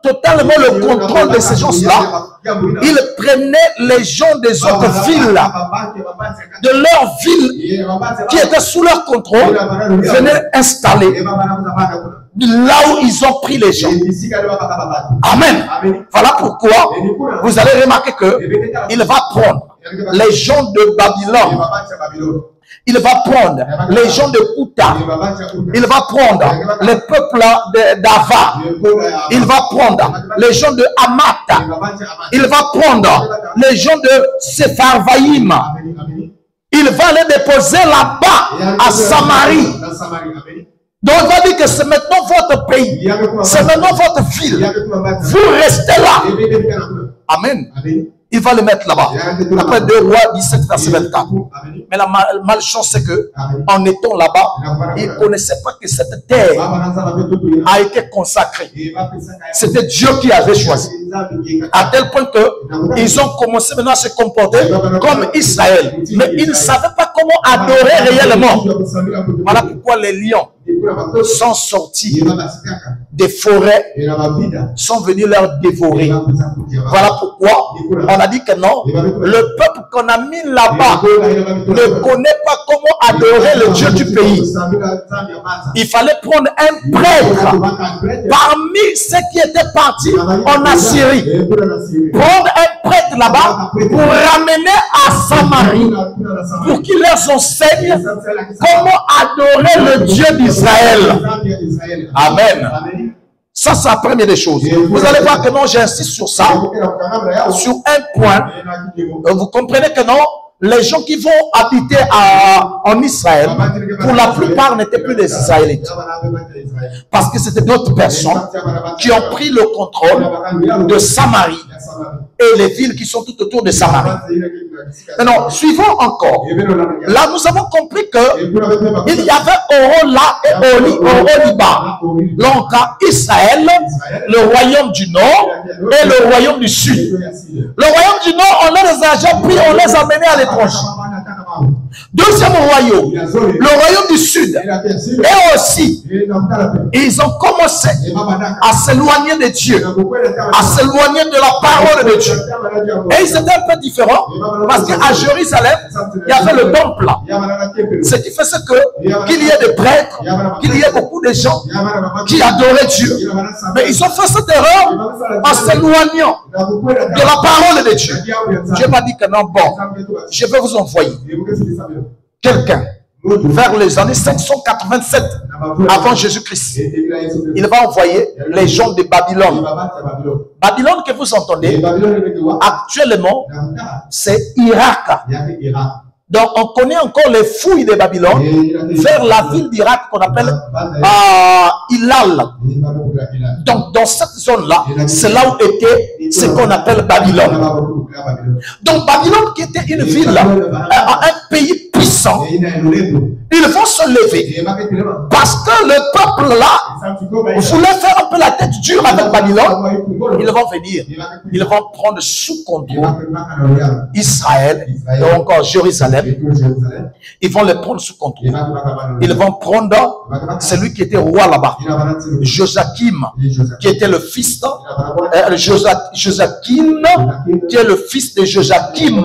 totalement le contrôle de ces gens-là. Ils prenaient les gens des autres villes, de leur ville qui étaient sous leur contrôle, venaient installer là où ils ont pris les gens. Amen. Voilà pourquoi vous allez remarquer qu'il va prendre les gens de Babylone. Il va prendre les gens de Kouta. Il va prendre les peuples d'Ava. Il va prendre les gens de Hamata. Il va prendre les gens de Sepharvaïm. Il va les déposer là-bas, à Samarie. Donc il va dire que c'est maintenant votre pays. C'est maintenant votre ville. Vous restez là. Amen. Il va le mettre là-bas. Après 2 Rois 17, verset 24. Mais la malchance, c'est que en étant là-bas, ils ne connaissaient pas que cette terre a été consacrée. C'était Dieu qui avait choisi. À tel point qu'ils ont commencé maintenant à se comporter comme Israël. Mais ils ne savaient pas comment adorer réellement. Voilà pourquoi les lions sont sortis des forêts, sont venus leur dévorer. Voilà pourquoi on a dit que non, le peuple qu'on a mis là-bas ne connaît pas comment adorer le Dieu du pays. Il fallait prendre un prêtre parmi ceux qui étaient partis en Assyrie. Prendre un prêtre là-bas pour ramener à Samarie, pour qu'il leur enseigne comment adorer le Dieu d'Israël. Amen. Ça, c'est la première des choses. Vous allez voir que non, j'insiste sur ça, sur un point. Vous comprenez que non, les gens qui vont habiter en Israël, pour la plupart, n'étaient plus des Israélites. Parce que c'était d'autres personnes qui ont pris le contrôle de Samarie et les villes qui sont tout autour de Samarie. Maintenant, suivons encore. Là, nous avons compris qu'il y avait Orola et Oholiba. Donc, Israël, le royaume du Nord et le royaume du Sud. Le royaume du Nord, on les a déjà pris, on les a menés à l'étranger. Deuxième royaume, le royaume du Sud. Et aussi, ils ont commencé à s'éloigner de Dieu, à s'éloigner de la parole de Dieu. Et ils étaient un peu différents parce qu'à Jérusalem, il y avait le temple là. Ce qui fait qu'il y ait des prêtres, qu'il y ait beaucoup de gens qui adoraient Dieu. Mais ils ont fait cette erreur en s'éloignant de la parole de Dieu. Dieu m'a dit que non, bon, je vais vous envoyer quelqu'un vers les années 587 avant Jésus-Christ. Il va envoyer les gens de Babylone. Babylone que vous entendez, actuellement, c'est Irak. Donc, on connaît encore les fouilles de Babylone vers la ville d'Irak qu'on appelle Ilal. Donc, dans cette zone-là, c'est là où était ce qu'on appelle Babylone. Donc, Babylone qui était une ville, un pays puissant, ils vont se lever parce que le peuple là voulait faire un peu la tête dure avec Babylone. Ils vont venir, ils vont prendre sous contrôle Israël, donc Jérusalem. Ils vont les prendre sous contrôle. Ils vont prendre celui qui était roi là-bas, Joachim, qui était le fils de Joachim, qui est le fils de Joachim.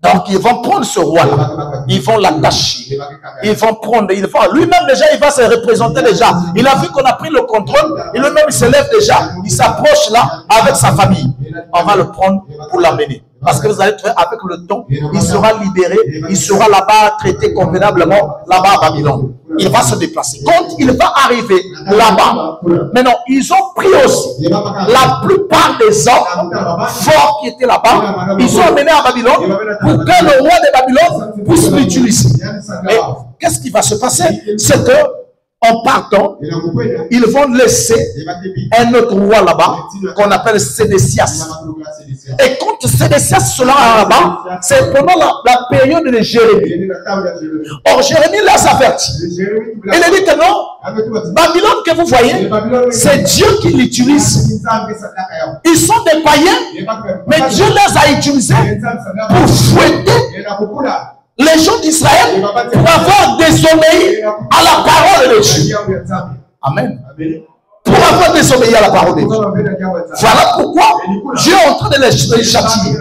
Donc, ils vont prendre ce roi-là, ils vont l'attacher, ils vont prendre, lui-même déjà, il va se représenter déjà. Il a vu qu'on a pris le contrôle, et lui-même, il se lève déjà, il s'approche là avec sa famille. On va le prendre pour l'amener. Parce que vous allez trouver avec le temps, il sera libéré, il sera là-bas traité convenablement, là-bas à Babylone. Il va se déplacer. Quand il va arriver là-bas, maintenant, ils ont pris aussi la plupart des hommes forts qui étaient là-bas, ils sont amenés à Babylone pour que le roi de Babylone puisse l'utiliser. Mais qu'est-ce qui va se passer? C'est que, en partant, ils vont laisser un autre roi là-bas qu'on appelle Sédécias. Et quand Sédécias sera là-bas, c'est pendant la période de Jérémie. Or, Jérémie les avertit. Il dit que non, Babylone que vous voyez, c'est Dieu qui l'utilise. Ils sont des païens, mais Dieu les a utilisés pour fouetter les gens d'Israël pour avoir désobéi à la parole de Dieu. Amen. Pour avoir désobéi à la parole de Dieu. Voilà pourquoi Dieu est en train de les châtier.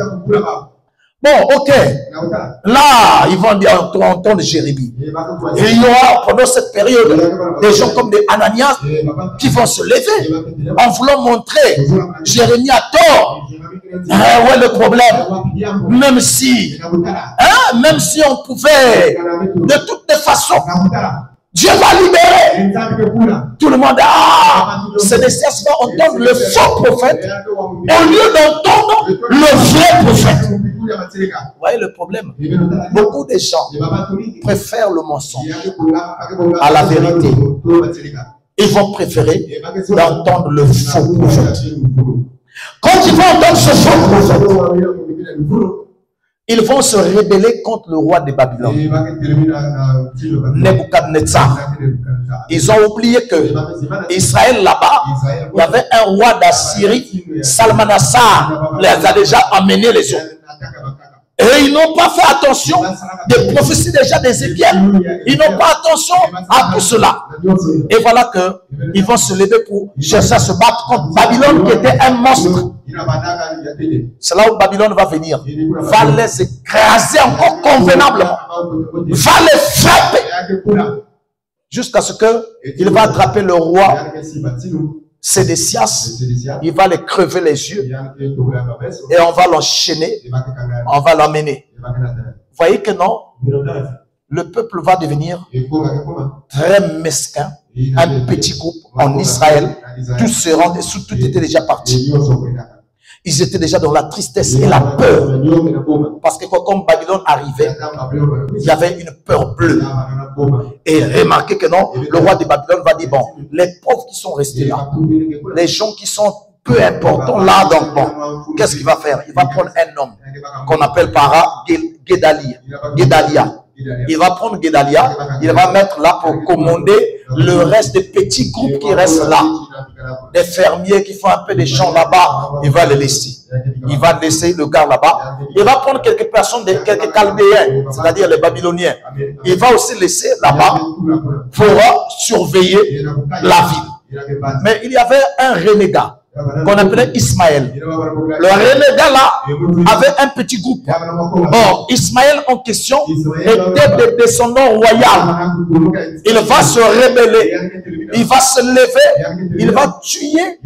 Bon, ok. Là, ils vont dire en temps de Jérémie. Et il y aura pendant cette période des gens comme des Ananias qui vont se lever en voulant montrer Jérémie a tort. Ouais, le problème, même si on pouvait, de toutes les façons, Dieu va libérer. Tout le monde, c'est nécessaire d'entendre le faux prophète au lieu d'entendre le vrai prophète. Vous voyez le problème? Beaucoup de gens préfèrent le mensonge à la vérité. Ils vont préférer d'entendre le faux prophète. Quand ils vont entendre ce faux prophète, ils vont se rebeller contre le roi de Babylone, Nebuchadnezzar. Ils ont oublié que Israël là-bas, il y avait un roi d'Assyrie, Salmanassar, les a déjà amenés les autres. Et ils n'ont pas fait attention des prophéties déjà d'Ézéchiel. Ils n'ont pas attention à tout cela. Et voilà qu'ils vont se lever pour chercher à se battre contre Babylone qui était un monstre. C'est là où Babylone va venir. Va les écraser encore convenablement. Va les frapper. Jusqu'à ce qu'il va attraper le roi Sédécias, il va les crever les yeux et on va l'enchaîner, on va l'emmener. Vous voyez que non, le peuple va devenir très mesquin, un petit groupe en Israël, tout était déjà parti. Ils étaient déjà dans la tristesse et la peur. Parce que quand Babylone arrivait, il y avait une peur bleue. Et remarquez que non, le roi de Babylone va dire, bon, les pauvres qui sont restés là, les gens qui sont peu importants là, donc bon, qu'est-ce qu'il va faire? Il va prendre un homme qu'on appelle Guédalia. Il va prendre Guédalia, il va mettre là pour commander le reste des petits groupes qui restent là. Des fermiers qui font un peu de champs là-bas, il va les laisser. Il va laisser le gars là-bas. Il va prendre quelques personnes, quelques Chaldéens, c'est-à-dire les Babyloniens. Il va aussi laisser là-bas pour surveiller la ville. Mais il y avait un renégat qu'on appelait Ismaël. Le renégat là avait un petit groupe. Or, Ismaël en question était des descendants royaux. Il va se rebeller. Il va se lever. Il va tuer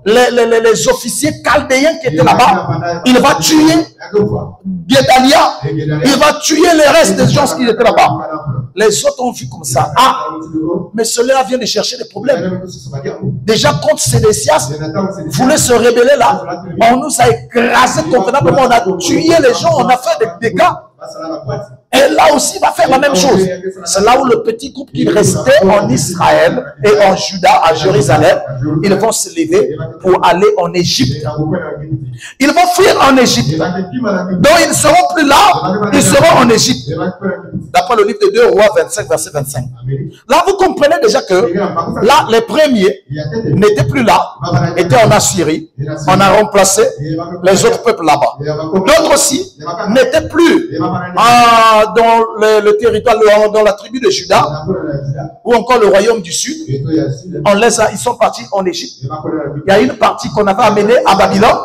les officiers chaldéens qui étaient là-bas. Il va tuer Guédalia. Il va tuer les restes des gens qui étaient là-bas. Les autres ont vu comme ça. Ah, mais cela vient de chercher des problèmes. Déjà contre Sédécias, voulait se rebeller là. On nous a écrasé convenablement. On a tué les gens. On a fait des dégâts. Et là aussi, il va faire la même chose. C'est là où le petit groupe qui restait en Israël et en Juda, à Jérusalem, ils vont se lever pour aller en Égypte. Ils vont fuir en Égypte. Donc, ils ne seront plus là, ils seront en Égypte. D'après le livre de 2 Rois 25, verset 25. Là, vous comprenez déjà que là, les premiers n'étaient plus là, étaient en Assyrie. On a remplacé les autres peuples là-bas. D'autres aussi n'étaient plus dans le territoire, dans la tribu de Juda, ou encore le royaume du sud. Ils sont partis en Égypte. Il y a une partie qu'on avait amenée à Babylone.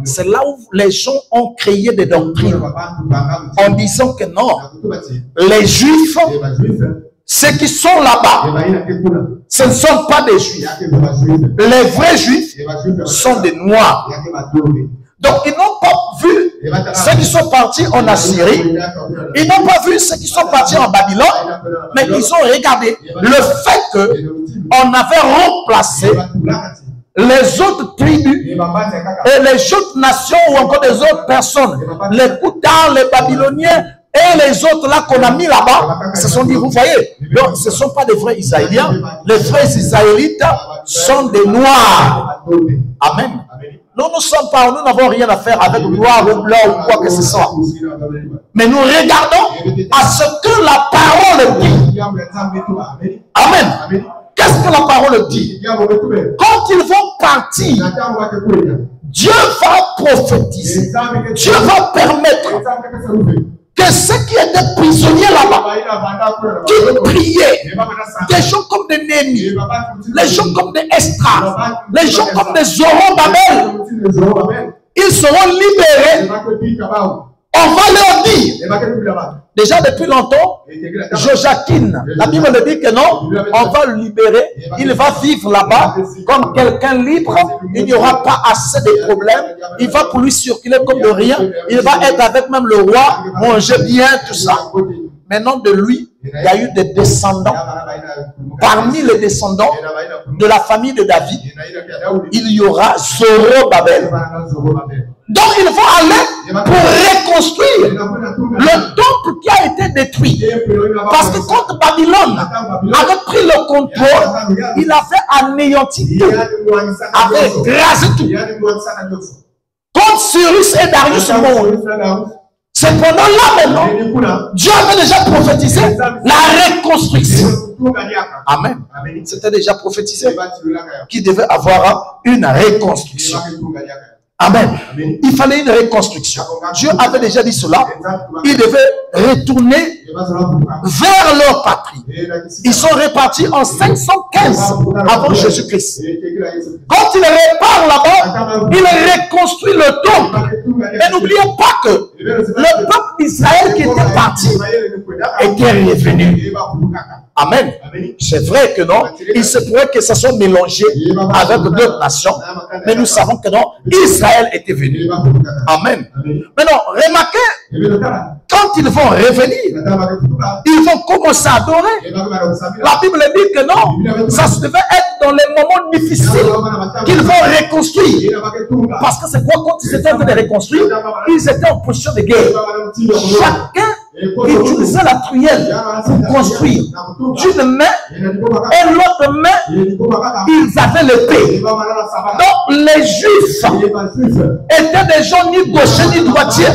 C'est là où les gens ont créé des doctrines en disant que non, les Juifs, ceux qui sont là-bas, ce ne sont pas des Juifs. Les vrais Juifs sont des Noirs. Donc, ils n'ont pas vu ceux qui sont partis en Assyrie. Ils n'ont pas vu ceux qui sont partis en Babylone. Mais ils ont regardé le fait qu'on avait remplacé les autres tribus et les autres nations ou encore des autres personnes. Les Koutars, les Babyloniens et les autres là qu'on a mis là-bas, se sont dit, vous voyez, donc, ce ne sont pas des vrais Israéliens. Les vrais Israélites sont des Noirs. Amen. Nous nous n'avons rien à faire avec noir ou blanc ou quoi que ce soit. Mais nous regardons à ce que la parole dit. Amen. Qu'est-ce que la parole dit? Quand ils vont partir, Dieu va prophétiser. Dieu va permettre que ceux qui étaient prisonniers là-bas, qui priaient, des gens comme des Néhémie, les gens comme des Esdras, les gens comme des Zorobabel, ils seront libérés. On va leur dire, déjà depuis longtemps, Joachim, la Bible dit que non, on va le libérer, il va vivre là-bas comme quelqu'un libre, il n'y aura pas assez de problèmes, il va pour lui circuler comme de rien, il va être avec même le roi, manger bien, tout ça. Maintenant de lui, il y a eu des descendants. Parmi les descendants de la famille de David, il y aura Zorobabel. Donc il faut aller pour reconstruire le temple qui a été détruit. Parce que quand Babylone avait pris le contrôle, il avait anéanti tout, avait grasé tout. Quand Cyrus et Darius mourent, c'est pendant là maintenant, Dieu avait déjà prophétisé la reconstruction. Amen. C'était déjà prophétisé qu'il devait avoir une reconstruction. Amen. Il fallait une reconstruction. Dieu avait déjà dit cela. Ils devaient retourner vers leur patrie. Ils sont répartis en 515 avant Jésus-Christ. Quand il repart là-bas, il reconstruit le temple. Mais n'oublions pas que le peuple d'Israël qui était parti était revenu. Amen. C'est vrai que non, il se pourrait que ça soit mélangé avec d'autres nations, mais nous savons que non, Israël était venu. Amen. Maintenant, remarquez, quand ils vont revenir, ils vont commencer à adorer. La Bible dit que non, ça devait être dans les moments difficiles qu'ils vont reconstruire. Parce que c'est quoi, quand ils étaient en train de reconstruire, ils étaient en position de guerre. Chacun utilisait la truelle pour construire. D'une main et l'autre main, ils avaient l'épée. Donc les Juifs étaient des gens ni gauchers ni droitiers.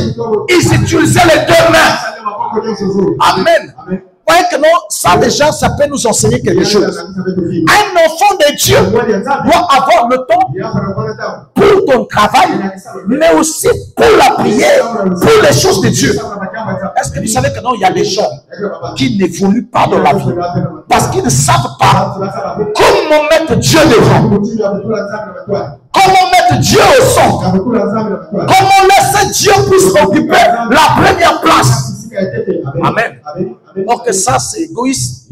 Ils utilisaient les deux mains. Amen. Vous voyez que non, ça déjà, ça peut nous enseigner quelque chose. Un enfant de Dieu doit avoir le temps pour ton travail, mais aussi pour la prière, pour les choses de Dieu. Est-ce que vous savez que non, il y a des gens qui n'évoluent pas dans la vie parce qu'ils ne savent pas comment mettre Dieu devant, comment mettre Dieu au centre, comment laisser Dieu puisse occuper la première place. Amen. Or que ça, c'est égoïste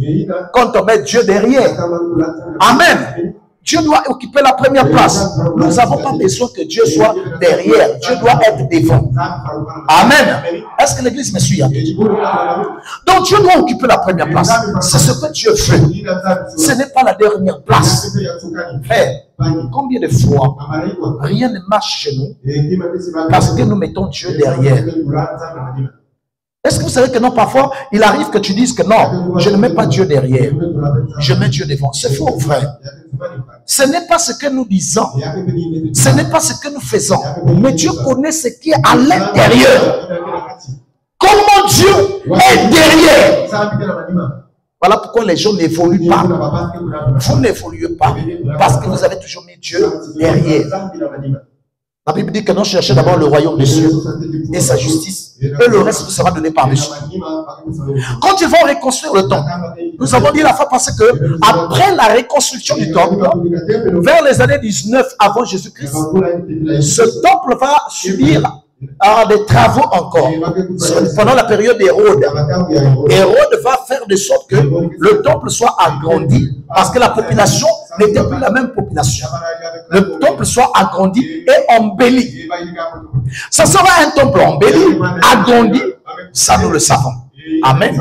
quand on met Dieu derrière. Amen. Dieu doit occuper la première place. Nous n'avons pas besoin que Dieu soit derrière. Dieu doit être devant. Amen. Est-ce que l'église me suit? Donc Dieu doit occuper la première place. C'est ce que Dieu fait. Ce n'est pas la dernière place. Frère, combien de fois rien ne marche chez nous parce que nous mettons Dieu derrière? Est-ce que vous savez que non, parfois, il arrive que tu dises que non, je ne mets pas Dieu derrière, je mets Dieu devant. C'est faux, frère. Ce n'est pas ce que nous disons, ce n'est pas ce que nous faisons, mais Dieu connaît ce qui est à l'intérieur. Comment Dieu est derrière? Voilà pourquoi les gens n'évoluent pas. Vous n'évoluez pas parce que vous avez toujours mis Dieu derrière. La Bible dit que nous cherchons d'abord le royaume des cieux et sa justice, et le reste vous sera donné par-dessus. Quand ils vont reconstruire le temple, nous avons dit la fois passée que après la reconstruction du temple, vers les années 19 avant Jésus-Christ, ce temple va subir des travaux encore pendant la période d'Hérode. Hérode va faire de sorte que le temple soit agrandi parce que la population n'était plus la même population. Le temple soit agrandi et embelli. Ça sera un temple embelli, agrandi, ça nous le savons. Amen.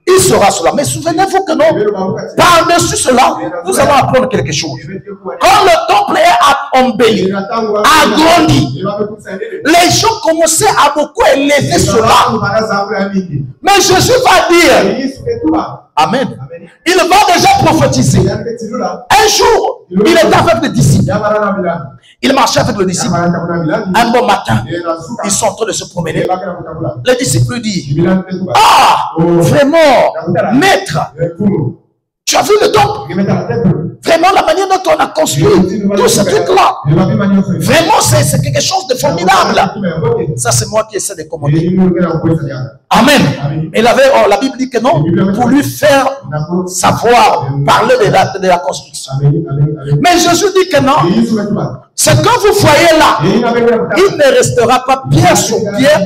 Il sera cela. Mais souvenez-vous que non, par-dessus cela, nous allons apprendre quelque chose. Quand le temple est embelli, agrandi, les gens commençaient à beaucoup élever cela. Mais Jésus va dire, amen, il va déjà prophétiser. Un jour, il était avec les disciples. Il marchait avec le disciple. Un bon matin, ils sont en train de se promener. Les disciples lui disent, ah, vraiment, maître, Tu as vu le temple? Vraiment, la manière dont on a construit tout ce truc-là. Vraiment, c'est quelque chose de formidable. Ça, c'est moi qui essaie de commenter. Amen. Et la Bible dit que non, pour lui faire savoir, parler de la construction. Mais Jésus dit que non. C'est quand vous voyez là, il ne restera pas pierre sur pierre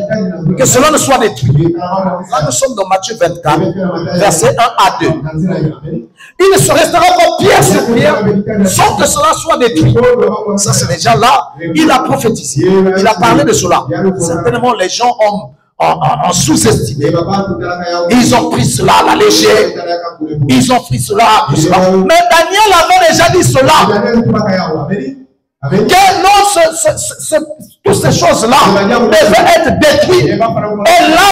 que cela ne soit détruit. Là, nous sommes dans Matthieu 24, versets 1 à 2. Il ne se restera pas pierre sur pierre sans que cela soit détruit. Ça, c'est déjà là. Il a prophétisé. Il a parlé de cela. Certainement, les gens ont sous-estimé. Ils ont pris cela à la légère. Ils ont pris cela à cela. Mais Daniel avait déjà dit cela. Que non, toutes ces choses-là devaient être détruites. Et là,